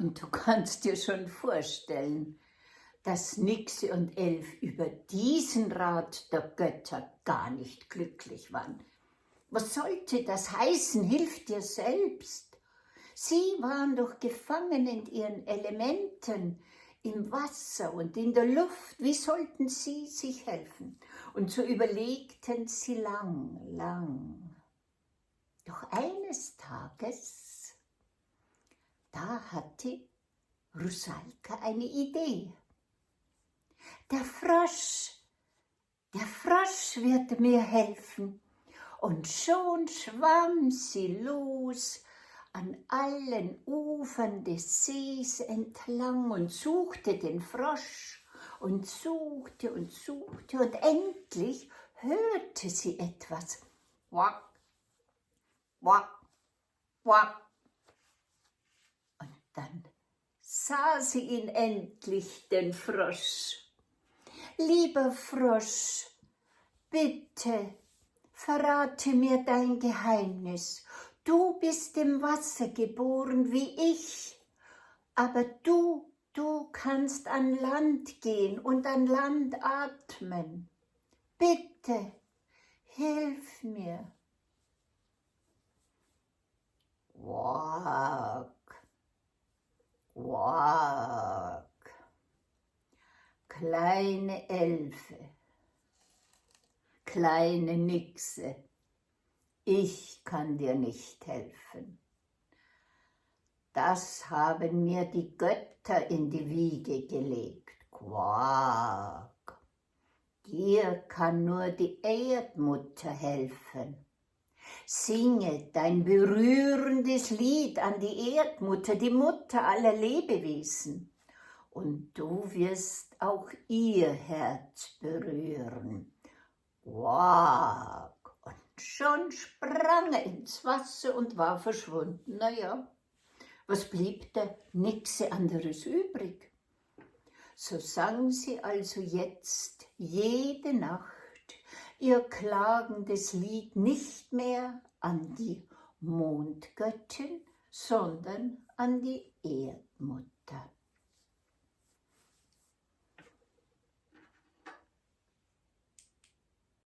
Und du kannst dir schon vorstellen, dass Nixe und Elf über diesen Rat der Götter gar nicht glücklich waren. Was sollte das heißen? Hilf dir selbst. Sie waren doch gefangen in ihren Elementen, im Wasser und in der Luft. Wie sollten sie sich helfen? Und so überlegten sie lang. Doch eines Tages, da hatte Rusalka eine Idee. Der Frosch wird mir helfen. Und schon schwamm sie los an allen Ufern des Sees entlang und suchte den Frosch und suchte und endlich hörte sie etwas. Quack, quack, quack. Und dann sah sie ihn endlich, den Frosch. Lieber Frosch, bitte, verrate mir dein Geheimnis. Du bist im Wasser geboren wie ich, aber du kannst an Land gehen und an Land atmen. Bitte, hilf mir. Quack, quack. Kleine Elfe, kleine Nixe, ich kann dir nicht helfen. Das haben mir die Götter in die Wiege gelegt. Quack, dir kann nur die Erdmutter helfen. Singe dein berührendes Lied an die Erdmutter, die Mutter aller Lebewesen. Und du wirst auch ihr Herz berühren. Quack! Und schon sprang er ins Wasser und war verschwunden. Naja, was blieb der Nixe anderes übrig? So sang sie also jetzt jede Nacht ihr klagendes Lied nicht mehr an die Mondgöttin, sondern an die Erdmutter.